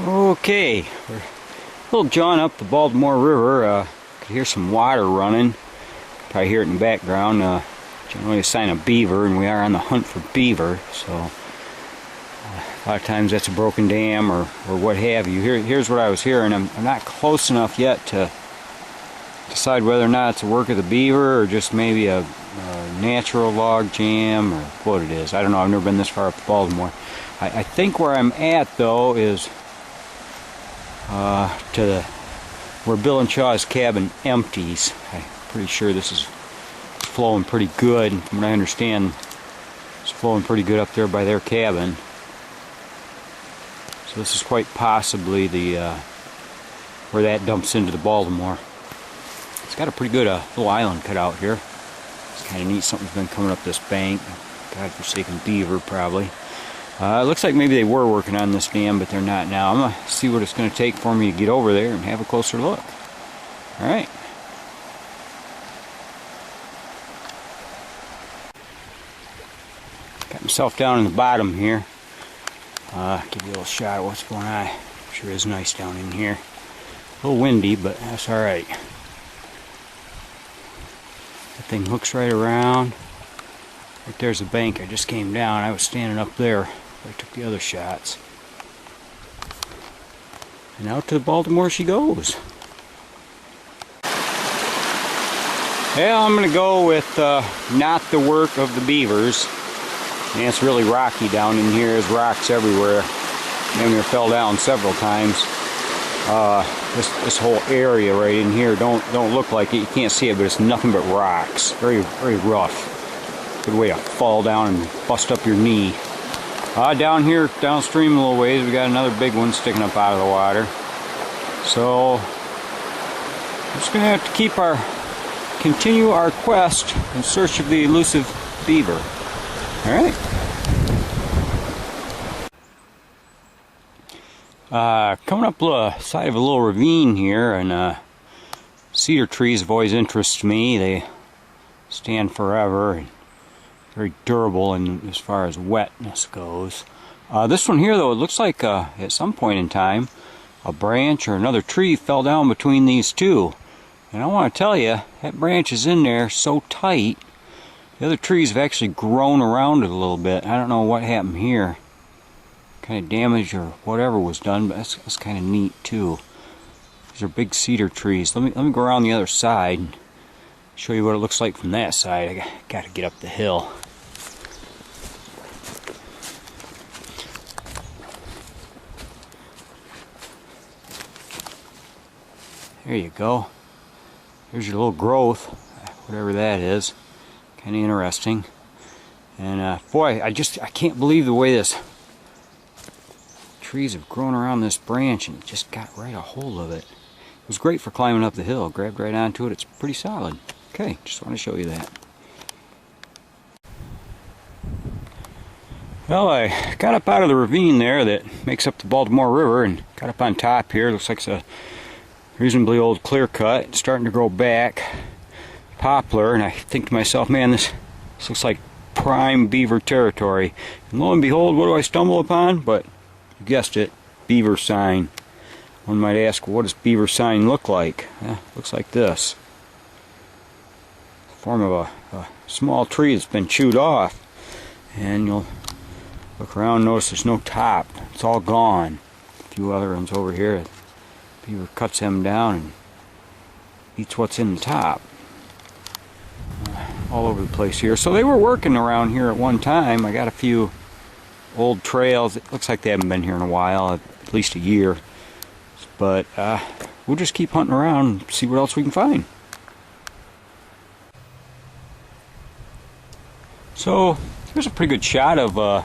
Okay, we're a little jaunt up the Baltimore River. Could hear some water running. Probably hear it in the background. Generally a sign of beaver, and we are on the hunt for beaver. So a lot of times that's a broken dam or what have you. Here's what I was hearing. I'm not close enough yet to decide whether or not it's a work of the beaver or just maybe a natural log jam or what it is. I don't know. I've never been this far up to Baltimore. I think where I'm at though is where Bill and Shaw's cabin empties. I'm pretty sure this is flowing pretty good. From what I understand, it's flowing pretty good up there by their cabin. So this is quite possibly the where that dumps into the Baltimore. It's got a pretty good little island cut out here. It's kind of neat. Something's been coming up this bank. God-forsaken beaver, probably. It looks like maybe they were working on this dam, but they're not now. I'm going to see what it's going to take for me to get over there and have a closer look. Alright. Got myself down in the bottom here. Give you a little shot of what's going on. Sure is nice down in here. A little windy, but that's alright. That thing hooks right around. Right there's the bank I just came down. I was standing up there. I took the other shots. And out to the Baltimore she goes. Well, I'm going to go with not the work of the beavers. And it's really rocky down in here. There's rocks everywhere. Damn near fell down several times. This whole area right in here don't look like it. You can't see it, but it's nothing but rocks. Very, very rough. Good way to fall down and bust up your knee. Down here, downstream a little ways, we got another big one sticking up out of the water. So, we're just going to have to continue our quest in search of the elusive beaver. Alright. Coming up the side of a little ravine here, and cedar trees have always interested me. They stand forever and very durable in as far as wetness goes. This one here though, it looks like at some point in time a branch or another tree fell down between these two, and I want to tell you that branch is in there so tight the other trees have actually grown around it a little bit. I don't know what happened here, kind of damage or whatever was done, but that's kind of neat too. These are big cedar trees. Let me go around the other side and show you what it looks like from that side. I got to get up the hill. There you go. There's your little growth, whatever that is. Kind of interesting. And boy, I can't believe the way this trees have grown around this branch and just got right a hold of it. It was great for climbing up the hill. Grabbed right onto it. It's pretty solid. Okay, just want to show you that. Well, I got up out of the ravine there that makes up the Baltimore River and got up on top here. Looks like it's a reasonably old clear cut. It's starting to grow back. Poplar, and I think to myself, man, this looks like prime beaver territory. And lo and behold, what do I stumble upon? But you guessed it, beaver sign. One might ask, what does beaver sign look like? Looks like this. Form of a small tree that's been chewed off, and you'll look around and notice there's no top. It's all gone. A few other ones over here. Beaver cuts them down and eats what's in the top. All over the place here. So they were working around here at one time. I got a few old trails. It looks like they haven't been here in a while, at least a year. But we'll just keep hunting around and see what else we can find. So here's a pretty good shot of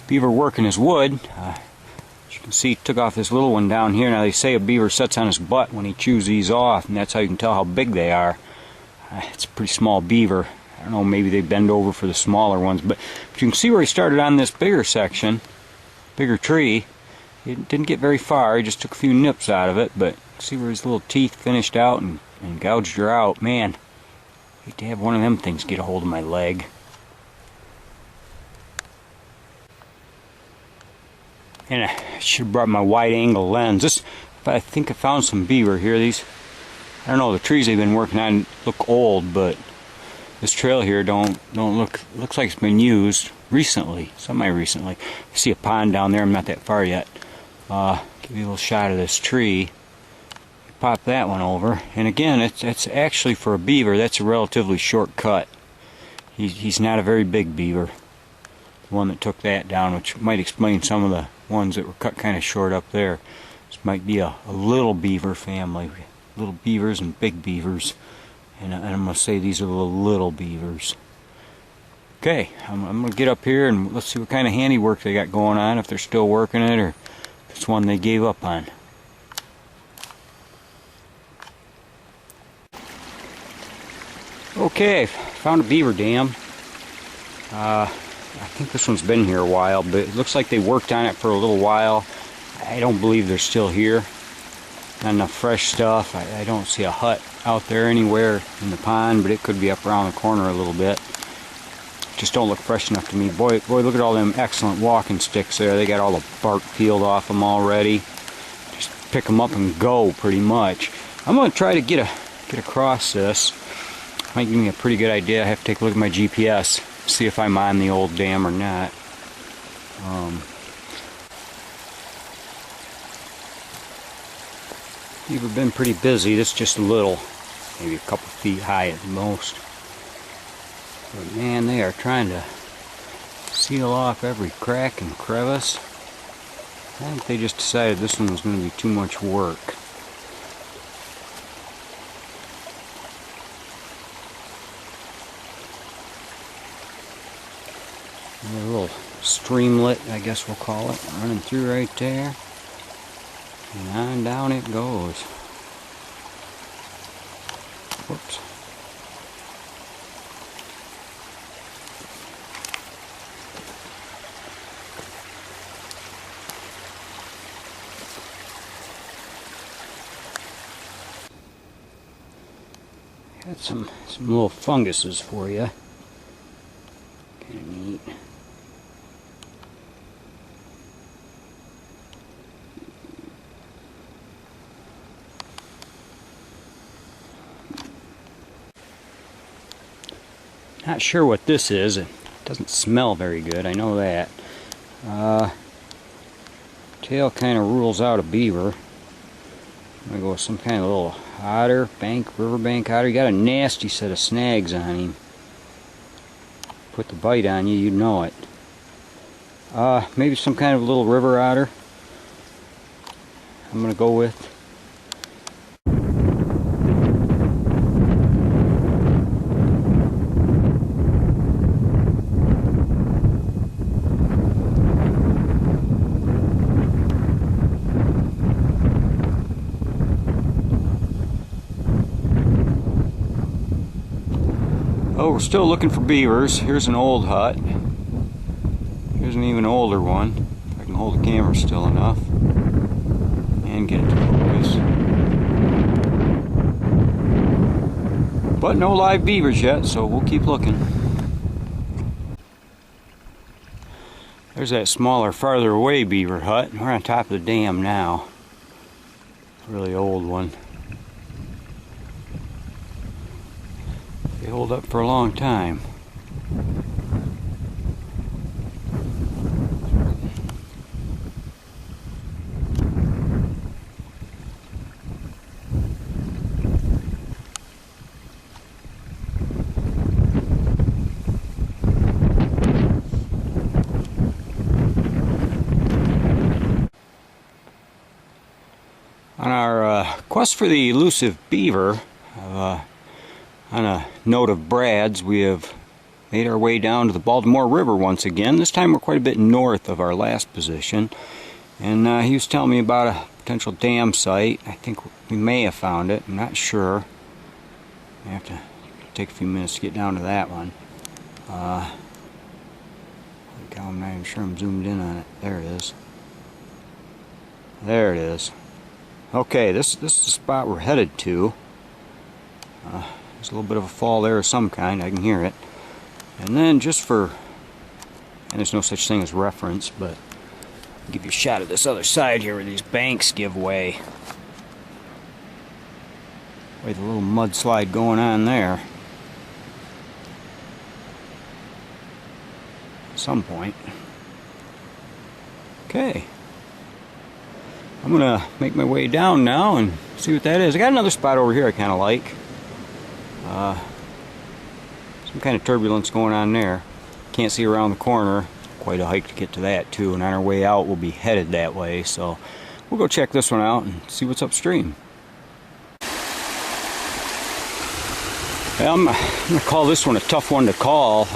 beaver working his wood. As you can see, took off this little one down here. Now they say a beaver sits on his butt when he chews these off, and that's how you can tell how big they are. It's a pretty small beaver. I don't know, maybe they bend over for the smaller ones, but you can see where he started on this bigger section, bigger tree. He didn't get very far. He just took a few nips out of it, but see where his little teeth finished out and gouged her out. Man, I hate to have one of them things get a hold of my leg. And I should have brought my wide angle lens. I think I found some beaver here. These, I don't know, the trees they've been working on look old, but this trail here don't looks like it's been used recently, semi-recently. I see a pond down there. I'm not that far yet. Give you a little shot of this tree. Pop that one over, and again, it's actually for a beaver. That's a relatively short cut. He's not a very big beaver. The one that took that down, which might explain some of the ones that were cut kind of short up there. This might be a little beaver family, little beavers and big beavers, and I'm gonna say these are the little beavers. Okay, I'm gonna get up here and let's see what kind of handiwork they got going on. If they're still working it, or if it's one they gave up on. Okay, found a beaver dam. I think this one's been here a while, but it looks like they worked on it for a little while. I don't believe they're still here. Not enough fresh stuff. I don't see a hut out there anywhere in the pond, but it could be up around the corner a little bit. Just don't look fresh enough to me. Boy, look at all them excellent walking sticks there. They got all the bark peeled off them already. Just pick them up and go, pretty much. I'm going to try to get across this. Might give me a pretty good idea. I have to take a look at my GPS, see if I'm on the old dam or not. Beaver been pretty busy. This is just a little, maybe a couple feet high at the most. But man, they are trying to seal off every crack and crevice. I think they just decided this one was going to be too much work. A little streamlet, I guess we'll call it, running through right there. And on down it goes. Whoops. Got some little funguses for you. Kind of neat. Not sure what this is. It doesn't smell very good, I know that. Tail kind of rules out a beaver. I'm gonna go with some kind of little otter, riverbank otter. You got a nasty set of snags on him. Put the bite on you, you'd know it. Maybe some kind of little river otter. I'm gonna go with. Oh, we're still looking for beavers. Here's an old hut. Here's an even older one. If I can hold the camera still enough. And get it to focus. But no live beavers yet, so we'll keep looking. There's that smaller, farther away beaver hut. We're on top of the dam now. Really old one. They hold up for a long time. On our quest for the elusive beaver, on a note of Brad's, we have made our way down to the Baltimore River once again. This time we're quite a bit north of our last position. And he was telling me about a potential dam site. I think we may have found it. I'm not sure. I have to take a few minutes to get down to that one. I'm not even sure I'm zoomed in on it. There it is. There it is. Okay, this is the spot we're headed to. There's a little bit of a fall there of some kind, I can hear it. And then just for, and there's no such thing as reference, but Give you a shot of this other side here where these banks give way. With a little mudslide going on there. At some point. Okay. I'm gonna make my way down now and see what that is. I got another spot over here I kind of like. Some kind of turbulence going on there. Can't see around the corner. Quite a hike to get to that too, and on our way out we'll be headed that way, so we'll go check this one out and see what's upstream. Well, I'm gonna call this one a tough one to call.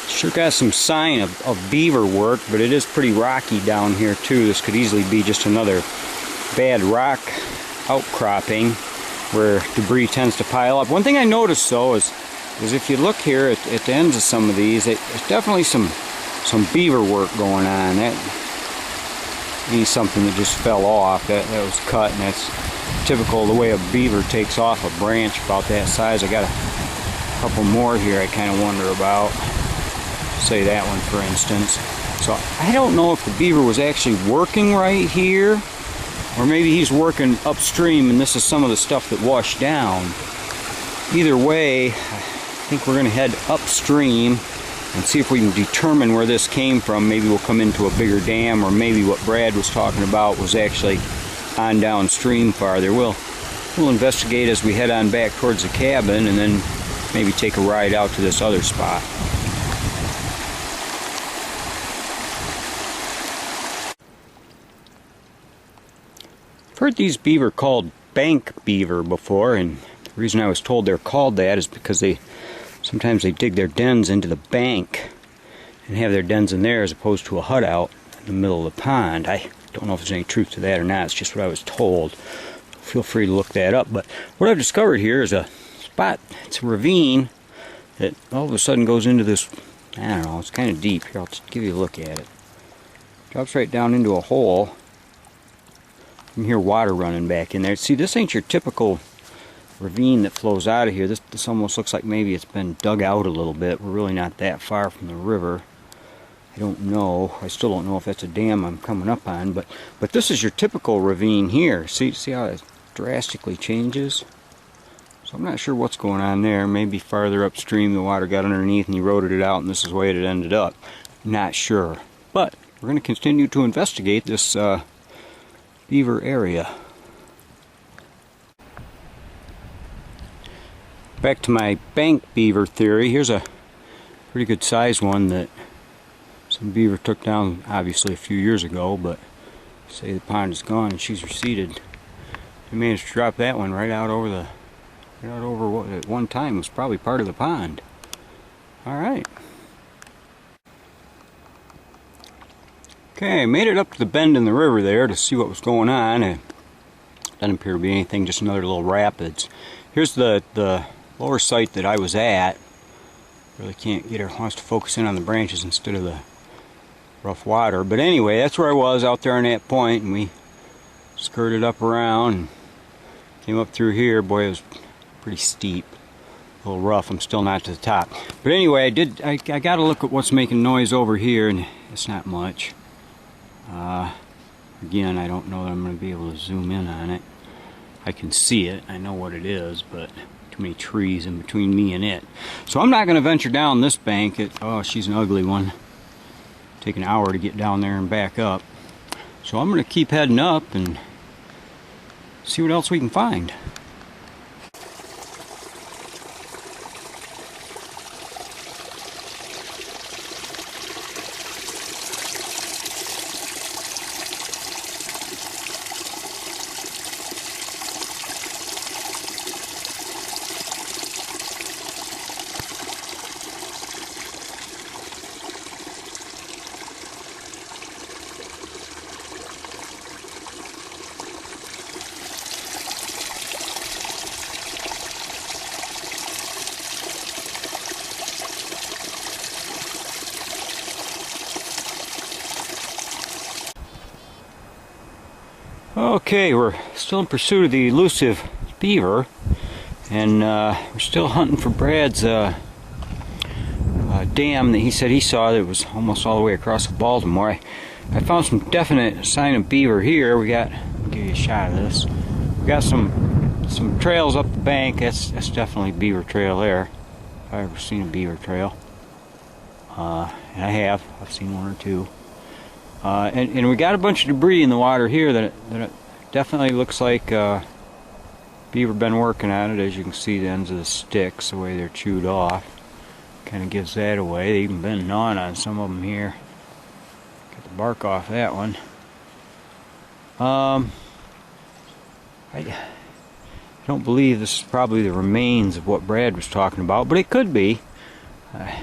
Sure got some sign of beaver work, but it is pretty rocky down here too. This could easily be just another bad rock outcropping where debris tends to pile up. One thing I noticed though is if you look here at the ends of some of these, there's definitely some beaver work going on. That ain't something that just fell off. That was cut, and that's typical of the way a beaver takes off a branch about that size. I got a couple more here I kind of wonder about. Say that one for instance. So I don't know if the beaver was actually working right here, or maybe he's working upstream and this is some of the stuff that washed down. Either way, I think we're going to head upstream and see if we can determine where this came from. Maybe we'll come into a bigger dam, or maybe what Brad was talking about was actually on downstream farther. We'll investigate as we head on back towards the cabin, and then maybe take a ride out to this other spot. I've heard these beaver called bank beaver before, and the reason I was told they're called that is because sometimes they dig their dens into the bank and have their dens in there as opposed to a hut out in the middle of the pond. I don't know if there's any truth to that or not. It's just what I was told. Feel free to look that up. But what I've discovered here is a spot. It's a ravine that all of a sudden goes into this, I don't know, it's kind of deep. Here, I'll just give you a look at it. Drops right down into a hole. You can hear water running back in there. See, this ain't your typical ravine that flows out of here. This almost looks like maybe it's been dug out a little bit. We're really not that far from the river. I don't know. I still don't know if that's a dam I'm coming up on, but this is your typical ravine here. See how it drastically changes? So I'm not sure what's going on there. Maybe farther upstream the water got underneath and he eroded it out, and this is the way it ended up. Not sure. But we're going to continue to investigate this beaver area. Back to my bank beaver theory. Here's a pretty good sized one that some beaver took down obviously a few years ago, but say the pond is gone and she's receded. They managed to drop that one right out over what at one time was probably part of the pond. Alright. Okay, I made it up to the bend in the river there to see what was going on. It doesn't appear to be anything, just another little rapids. Here's the lower site that I was at. Really can't get her, wants to focus in on the branches instead of the rough water. But anyway, that's where I was out there on that point, and we skirted up around and came up through here. Boy, it was pretty steep, a little rough. I'm still not to the top. But anyway, I got to look at what's making noise over here, and it's not much. Again, I don't know that I'm going to be able to zoom in on it. I can see it, I know what it is, but too many trees in between me and it. So I'm not going to venture down this bank. Oh, she's an ugly one. Take an hour to get down there and back up. So I'm going to keep heading up and see what else we can find. Okay, we're still in pursuit of the elusive beaver, and we're still hunting for Brad's dam that he said he saw that was almost all the way across Baltimore. I found some definite sign of beaver here. We got, I'll give you a shot of this. We got some trails up the bank. That's definitely beaver trail there. If I've ever seen a beaver trail. And I have. I've seen one or two. And we got a bunch of debris in the water here that it definitely looks like beaver been working on it. As you can see, the ends of the sticks, the way they're chewed off, kind of gives that away. They've even been gnawing on some of them here. Get the bark off that one. I don't believe this is probably the remains of what Brad was talking about, but it could be. I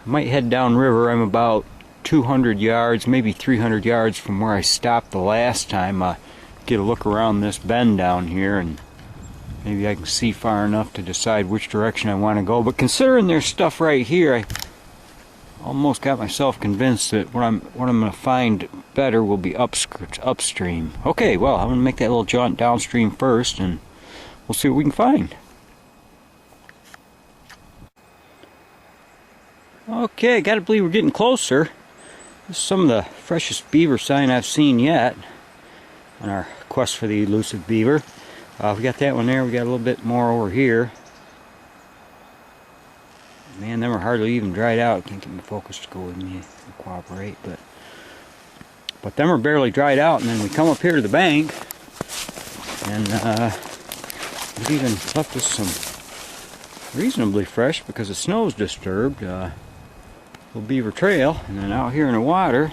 might head downriver. I'm about 200 yards, maybe 300 yards from where I stopped the last time. Get a look around this bend down here, and maybe I can see far enough to decide which direction I want to go. But considering there's stuff right here, I almost got myself convinced that what I'm going to find better will be upstream. Okay, well, I'm going to make that little jaunt downstream first, and we'll see what we can find. Okay, gotta believe we're getting closer. This is some of the freshest beaver sign I've seen yet on our quest for the elusive beaver. We got that one there. We got a little bit more over here. Man, them are hardly even dried out. Can't get my focus to go with me and cooperate, but them are barely dried out. And then we come up here to the bank, and it even left us some reasonably fresh because the snow's disturbed. Little beaver trail, and then out here in the water,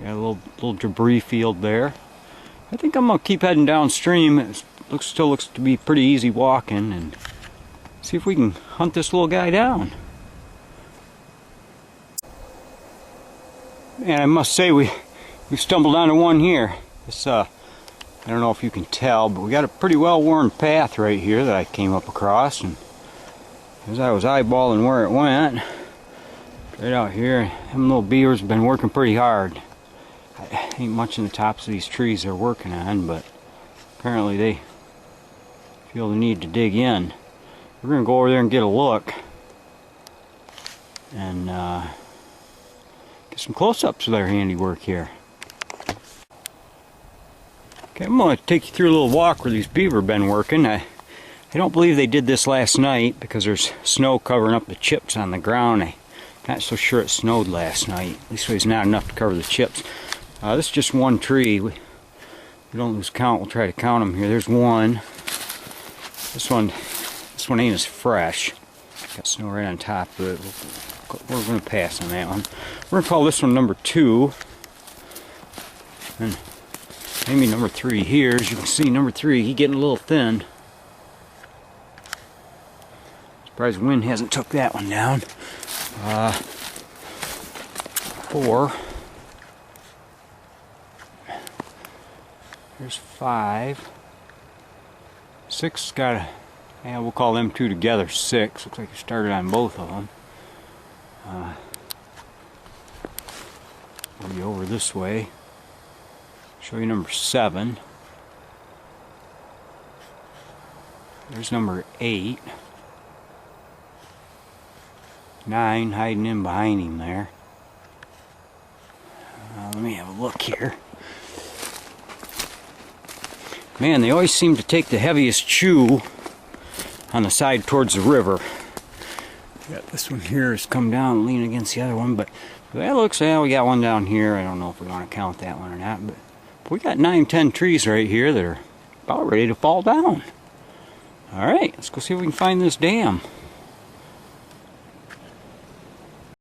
got a little debris field there. I think I'm gonna keep heading downstream. It still looks to be pretty easy walking, and see if we can hunt this little guy down. And I must say we stumbled onto one here. This I don't know if you can tell, but we got a pretty well-worn path right here that I came up across, and as I was eyeballing where it went, right out here, them little beavers have been working pretty hard. Ain't much in the tops of these trees they're working on, but apparently they feel the need to dig in. We're going to go over there and get a look and get some close-ups of their handiwork here. Okay, I'm going to take you through a little walk where these beaver have been working. I don't believe they did this last night because there's snow covering up the chips on the ground. I'm not so sure it snowed last night. At least there's not enough to cover the chips. This is just one tree. We don't lose count. We'll try to count them here. There's one. This one ain't as fresh. Got snow right on top of it. We're going to pass on that one. We're going to call this one number 2. And maybe number 3 here. As you can see, number 3, he's getting a little thin. Surprised the wind hasn't took that one down. 4. There's 5. 6 got a, yeah, we'll call them 2 together 6. Looks like you started on both of them. We'll be over this way. Show you number 7. There's number 8. 9 hiding in behind him there. Let me have a look here. Man, they always seem to take the heaviest chew on the side towards the river. Got this one here has come down and lean against the other one, but that looks, yeah, we got one down here. I don't know if we want to count that one or not, but we got 9-10 trees right here that are about ready to fall down. Alright, let's go see if we can find this dam.